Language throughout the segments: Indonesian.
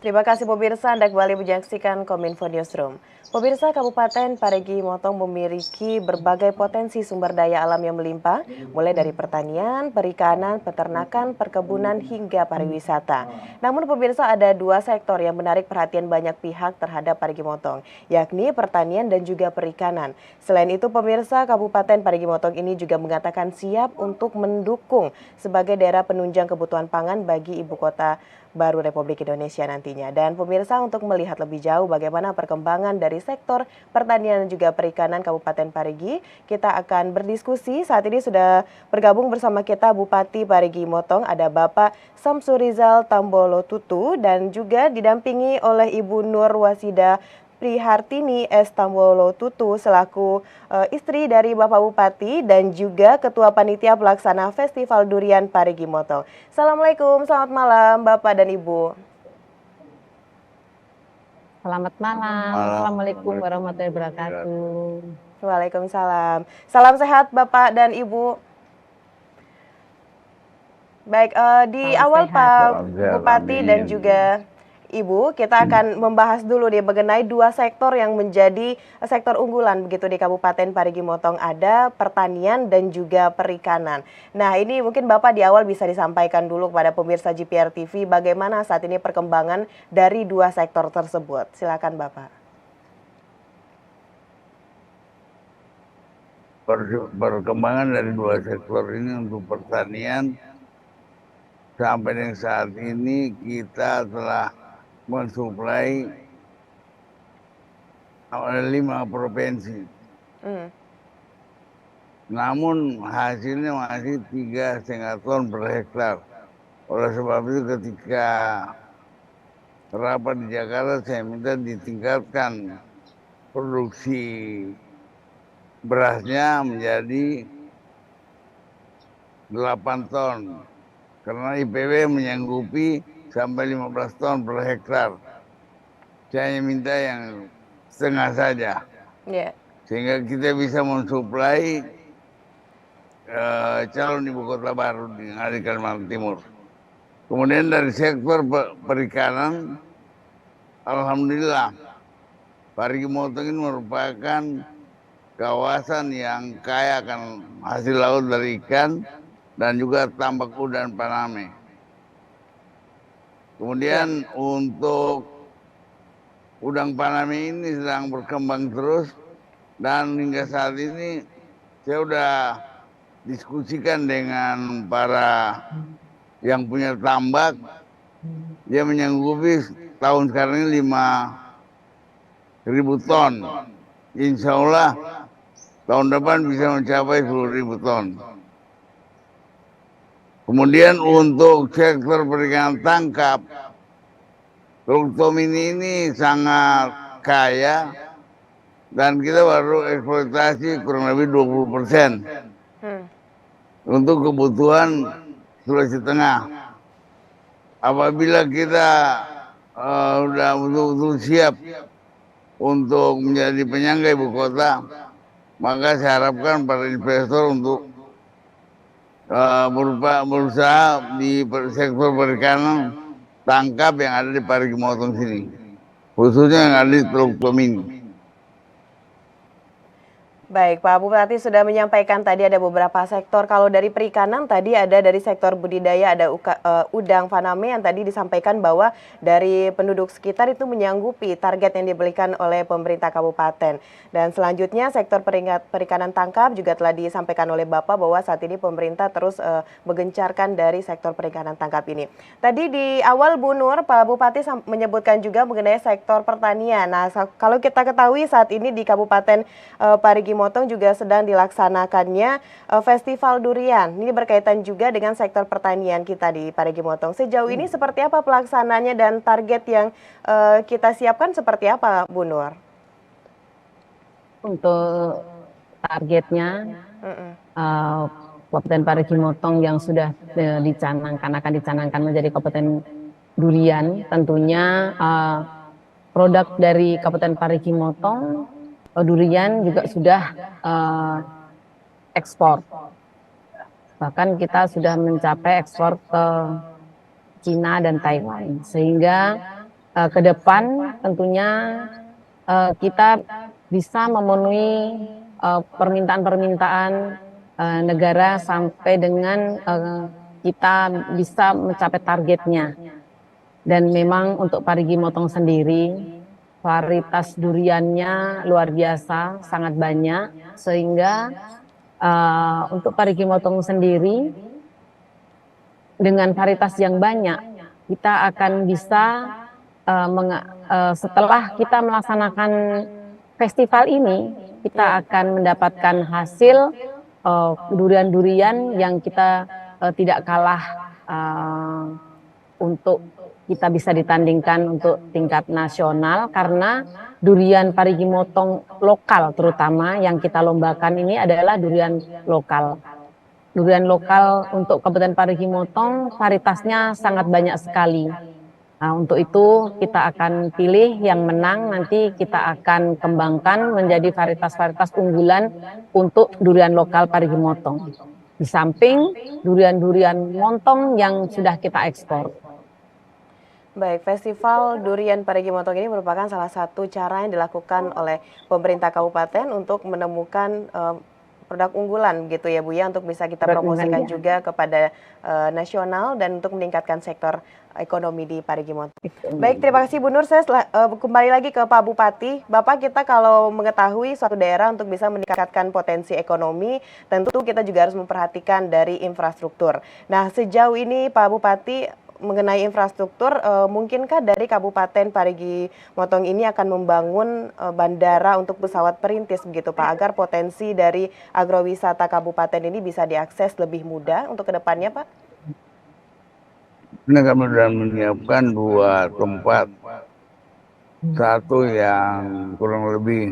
Terima kasih pemirsa, Anda kembali menyaksikan Kominfo Newsroom. Pemirsa Kabupaten Parigi Motong memiliki berbagai potensi sumber daya alam yang melimpah, mulai dari pertanian, perikanan, peternakan, perkebunan, hingga pariwisata. Namun pemirsa ada dua sektor yang menarik perhatian banyak pihak terhadap Parigi Motong, yakni pertanian dan juga perikanan. Selain itu pemirsa Kabupaten Parigi Motong ini juga mengatakan siap untuk mendukung sebagai daerah penunjang kebutuhan pangan bagi ibu kota baru Republik Indonesia nantinya. Dan pemirsa untuk melihat lebih jauh bagaimana perkembangan dari sektor pertanian dan juga perikanan Kabupaten Parigi, kita akan berdiskusi. Saat ini sudah bergabung bersama kita Bupati Parigi Motong, ada Bapak Samsurizal Tambolo Tutu dan juga didampingi oleh Ibu Nur Wasida Prihartini S. Tambolo Tutu selaku istri dari Bapak Bupati dan juga Ketua Panitia Pelaksana Festival Durian Parigi Motong. Assalamualaikum, selamat malam Bapak dan Ibu. Selamat malam. Assalamualaikum warahmatullahi wabarakatuh. Waalaikumsalam. Salam sehat Bapak dan Ibu. Baik, di Salam awal sehat. Pak Bupati dan juga Ibu, kita akan membahas dulu nih mengenai dua sektor yang menjadi sektor unggulan begitu di Kabupaten Parigi Motong, ada pertanian dan juga perikanan. Nah, ini mungkin Bapak di awal bisa disampaikan dulu kepada pemirsa GPR TV bagaimana saat ini perkembangan dari dua sektor tersebut. Silakan Bapak. Perkembangan dari dua sektor ini untuk pertanian sampai dengan saat ini kita telah mensuplai 5 provinsi. Namun hasilnya masih 3,5 ton per hektar. Oleh sebab itu ketika rapat di Jakarta saya minta ditingkatkan produksi berasnya menjadi 8 ton. Karena IPW menyanggupi sampai 15 ton per hektar. Saya hanya minta yang setengah saja. Sehingga kita bisa mensuplai calon ibu kota baru di Kalimantan Timur. Kemudian dari sektor perikanan, alhamdulillah Parigi Motong ini merupakan kawasan yang kaya akan hasil laut dari ikan dan juga tambak udang Paname. Kemudian untuk udang Paname ini sedang berkembang terus dan hingga saat ini saya sudah diskusikan dengan para yang punya tambak. Dia menyanggupi tahun sekarang ini 5.000 ton. Insya Allah tahun depan bisa mencapai 10.000 ton. Kemudian untuk sektor perikanan tangkap, Teluk Tomini ini sangat kaya dan kita baru eksploitasi kurang lebih 20% untuk kebutuhan Sulawesi Tengah. Apabila kita sudah betul-betul siap untuk menjadi penyangga ibu kota, maka saya harapkan para investor untuk berusaha di sektor perikanan tangkap yang ada di Parigi Motong sini, khususnya yang ada di Teluk Tomini. Baik, Pak Bupati sudah menyampaikan tadi ada beberapa sektor. Kalau dari perikanan tadi ada dari sektor budidaya, ada udang faname yang tadi disampaikan bahwa dari penduduk sekitar itu menyanggupi target yang diberikan oleh pemerintah kabupaten. Dan selanjutnya sektor perikanan tangkap juga telah disampaikan oleh Bapak bahwa saat ini pemerintah terus menggencarkan dari sektor perikanan tangkap ini. Tadi di awal Bu Nur, Pak Bupati menyebutkan juga mengenai sektor pertanian. Nah, kalau kita ketahui saat ini di Kabupaten Parigi Motong juga sedang dilaksanakannya Festival Durian. Ini berkaitan juga dengan sektor pertanian kita di Parigi Motong. Sejauh ini seperti apa pelaksananya dan target yang kita siapkan seperti apa, Bu Nur? Untuk targetnya, Kabupaten Parigi Motong yang sudah akan dicanangkan menjadi Kabupaten Durian, tentunya produk dari Kabupaten Parigi Motong durian juga sudah ekspor. Bahkan kita sudah mencapai ekspor ke Cina dan Taiwan. Sehingga ke depan tentunya kita bisa memenuhi permintaan-permintaan negara sampai dengan kita bisa mencapai targetnya. Dan memang untuk Parigi Motong sendiri, varietas duriannya luar biasa, sangat banyak, sehingga untuk Parigi Motong sendiri, dengan varietas yang banyak, kita akan bisa setelah kita melaksanakan festival ini, kita akan mendapatkan hasil durian-durian yang kita tidak kalah untuk kita bisa ditandingkan untuk tingkat nasional, karena durian Parigi Motong lokal terutama yang kita lombakan ini adalah durian lokal. Durian lokal untuk Kabupaten Parigi Motong varietasnya sangat banyak sekali. Nah, untuk itu kita akan pilih yang menang, nanti kita akan kembangkan menjadi varietas-varietas unggulan untuk durian lokal Parigi Motong. Di samping durian-durian montong yang sudah kita ekspor. Baik, Festival Durian Parigi Motong ini merupakan salah satu cara yang dilakukan oleh pemerintah kabupaten untuk menemukan produk unggulan gitu ya Bu ya, untuk bisa kita promosikan juga kepada nasional dan untuk meningkatkan sektor ekonomi di Parigi Motong. Baik, terima kasih Bu Nur. Saya kembali lagi ke Pak Bupati. Bapak, kita kalau mengetahui suatu daerah untuk bisa meningkatkan potensi ekonomi, tentu kita juga harus memperhatikan dari infrastruktur. Nah, sejauh ini Pak Bupati, mengenai infrastruktur, mungkinkah dari Kabupaten Parigi Motong ini akan membangun bandara untuk pesawat perintis begitu Pak, agar potensi dari agrowisata kabupaten ini bisa diakses lebih mudah untuk kedepannya Pak? Ini kami sudah menyiapkan 2 tempat, satu yang kurang lebih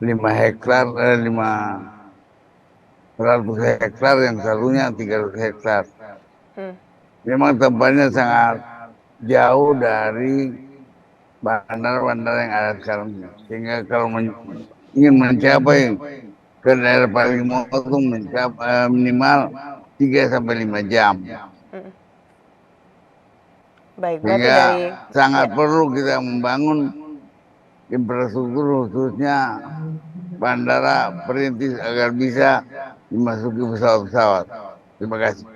5 hektar, 500 hektar, yang satunya 300 hektar. Memang tempatnya sangat jauh dari bandar-bandar yang ada sekarang, sehingga kalau ingin mencapai ke daerah Parigi Motong minimal 3-5 jam. Baik, berarti sehingga dari sangat perlu kita membangun infrastruktur, khususnya bandara perintis, agar bisa dimasuki pesawat-pesawat. Terima kasih.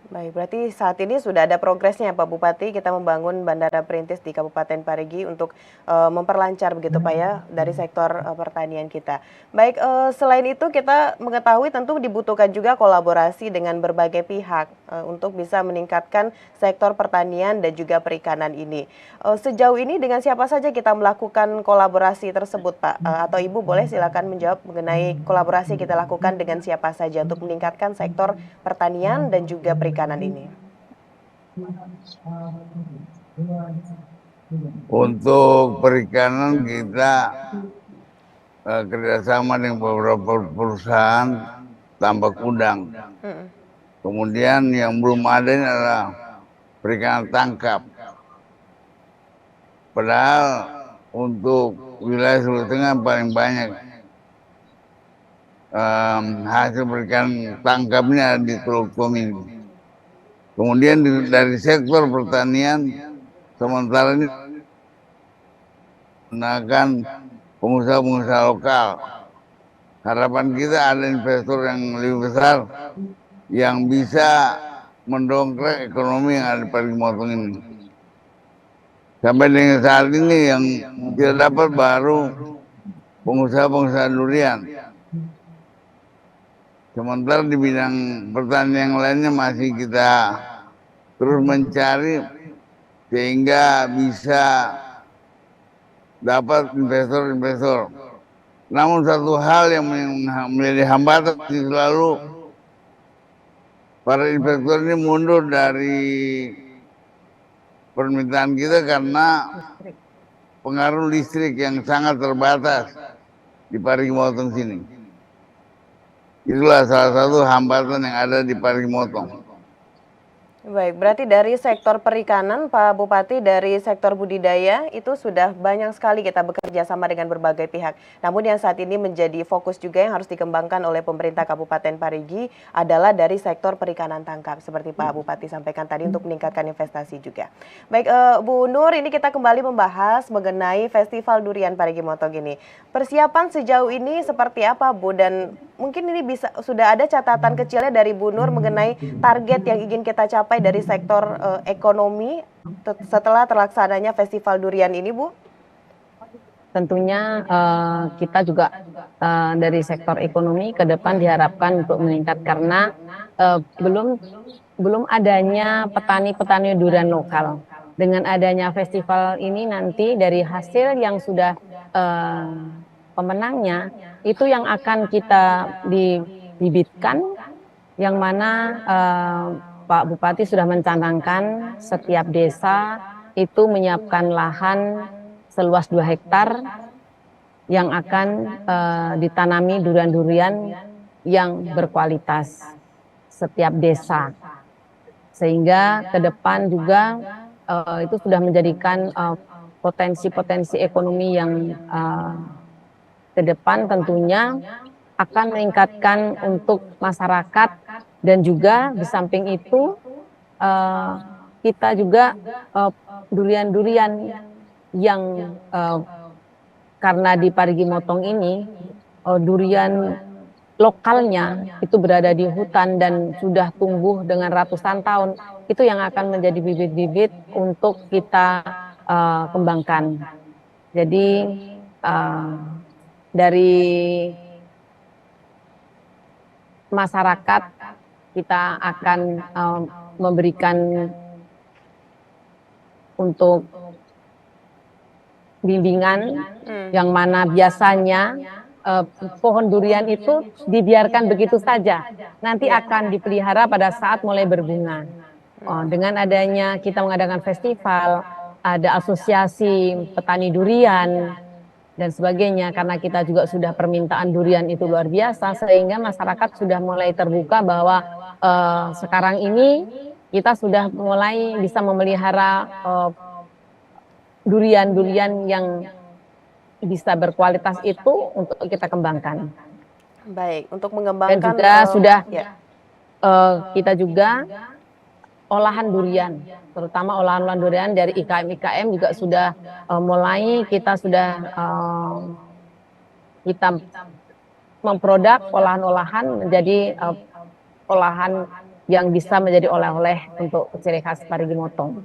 Baik, berarti saat ini sudah ada progresnya Pak Bupati, kita membangun bandara perintis di Kabupaten Parigi untuk memperlancar begitu Pak ya dari sektor pertanian kita. Baik, selain itu kita mengetahui tentu dibutuhkan juga kolaborasi dengan berbagai pihak untuk bisa meningkatkan sektor pertanian dan juga perikanan ini. Sejauh ini dengan siapa saja kita melakukan kolaborasi tersebut Pak? Atau Ibu boleh silakan menjawab mengenai kolaborasi kita lakukan dengan siapa saja untuk meningkatkan sektor pertanian dan juga perikanan ini. Untuk perikanan kita kerjasama dengan beberapa perusahaan tambak udang. Kemudian yang belum ada ini adalah perikanan tangkap. Padahal untuk wilayah Sulawesi Tengah paling banyak hasil perikanan tangkapnya di Teluk Tomini. Kemudian dari sektor pertanian, sementara ini menggunakan pengusaha-pengusaha lokal. Harapan kita ada investor yang lebih besar yang bisa mendongkrak ekonomi yang ada di Parigi Motong ini. Sampai dengan saat ini yang kita dapat baru pengusaha-pengusaha durian. Sementara di bidang pertanian yang lainnya masih kita terus mencari sehingga bisa dapat investor-investor. Namun satu hal yang menjadi hambatan selalu, para investor ini mundur dari permintaan kita karena pengaruh listrik yang sangat terbatas di Parigi Motong sini. Itulah salah satu hambatan yang ada di Parigi Motong. Baik, berarti dari sektor perikanan, Pak Bupati, dari sektor budidaya itu sudah banyak sekali kita bekerja sama dengan berbagai pihak. Namun yang saat ini menjadi fokus juga yang harus dikembangkan oleh pemerintah Kabupaten Parigi adalah dari sektor perikanan tangkap, seperti Pak Bupati sampaikan tadi untuk meningkatkan investasi juga. Baik, Bu Nur, ini kita kembali membahas mengenai Festival Durian Parigi Motong ini. Persiapan sejauh ini seperti apa, Bu? Dan mungkin ini sudah ada catatan kecilnya dari Bu Nur mengenai target yang ingin kita capai dari sektor ekonomi setelah terlaksananya Festival Durian ini, Bu? Tentunya kita juga dari sektor ekonomi ke depan diharapkan untuk meningkat karena belum adanya petani-petani durian lokal. Dengan adanya festival ini nanti dari hasil yang sudah pemenangnya itu yang akan kita dibibitkan, yang mana Pak Bupati sudah mencanangkan setiap desa itu menyiapkan lahan seluas 2 hektar yang akan ditanami durian-durian yang berkualitas setiap desa. Sehingga ke depan juga itu sudah menjadikan potensi-potensi ekonomi yang ke depan tentunya akan meningkatkan untuk masyarakat. Dan juga di samping itu kita juga durian-durian yang karena di Parigi Motong ini durian lokalnya itu berada di hutan dan sudah tumbuh dengan ratusan tahun, itu yang akan menjadi bibit-bibit untuk kita kembangkan. Jadi dari masyarakat kita akan memberikan untuk bimbingan yang mana biasanya pohon durian itu dibiarkan begitu saja, nanti akan dipelihara pada saat mulai berbunga. Dengan adanya kita mengadakan festival, ada asosiasi petani durian dan sebagainya, karena kita juga sudah permintaan durian itu luar biasa, sehingga masyarakat sudah mulai terbuka bahwa sekarang ini kita sudah mulai bisa memelihara durian-durian yang bisa berkualitas itu untuk kita kembangkan. Baik, untuk Dan mengembangkan juga sudah ya. kita juga olahan durian, terutama olahan-olahan durian dari IKM-IKM juga sudah mulai kita memproduk olahan-olahan menjadi olahan yang bisa menjadi oleh-oleh untuk ciri khas Parigi Motong.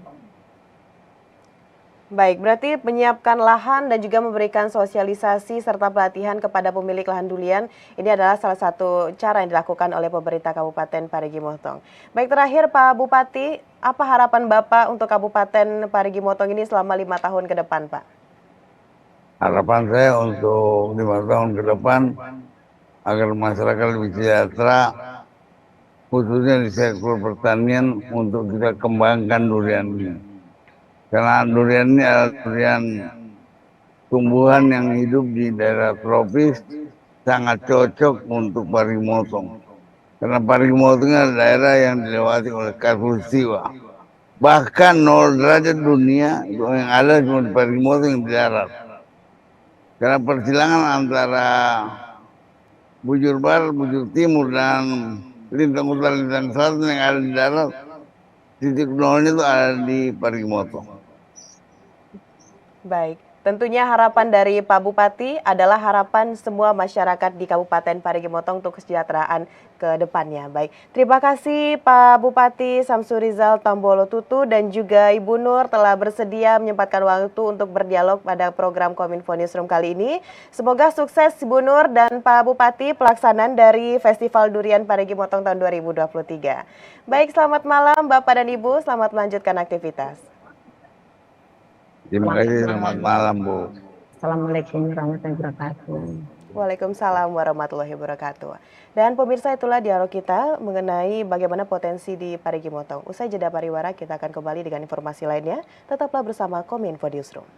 Baik, berarti menyiapkan lahan dan juga memberikan sosialisasi serta pelatihan kepada pemilik lahan durian ini adalah salah satu cara yang dilakukan oleh pemerintah Kabupaten Parigi Motong. Baik, terakhir Pak Bupati, apa harapan Bapak untuk Kabupaten Parigi Motong ini selama 5 tahun ke depan, Pak? Harapan saya untuk 5 tahun ke depan agar masyarakat lebih sejahtera, khususnya di sektor pertanian, untuk kita kembangkan durian ini. Karena durian ini adalah durian tumbuhan yang hidup di daerah tropis, sangat cocok untuk Parigi Motong. Karena Parigi Motong adalah daerah yang dilewati oleh khatulistiwa. Bahkan 0 derajat dunia itu yang ada cuma di Parigi Motong yang di darat. Karena persilangan antara bujur barat, bujur timur, dan lintang utara, lintang selatan yang ada di darat, titik nolnya itu ada di Parigi Motong. Baik, tentunya harapan dari Pak Bupati adalah harapan semua masyarakat di Kabupaten Parigi Motong untuk kesejahteraan ke depannya. Baik, terima kasih Pak Bupati Samsurizal Tambolo Tutu dan juga Ibu Nur telah bersedia menyempatkan waktu untuk berdialog pada program Kominfo Newsroom kali ini. Semoga sukses Ibu Nur dan Pak Bupati pelaksanaan dari Festival Durian Parigi Motong tahun 2023. Baik, selamat malam Bapak dan Ibu, selamat melanjutkan aktivitas. Terima kasih, selamat malam Bu. Assalamualaikum warahmatullahi wabarakatuh. Waalaikumsalam warahmatullahi wabarakatuh. Dan pemirsa, itulah dialog kita mengenai bagaimana potensi di Parigi Motong. Usai jeda pariwara, kita akan kembali dengan informasi lainnya. Tetaplah bersama Kominfo Newsroom.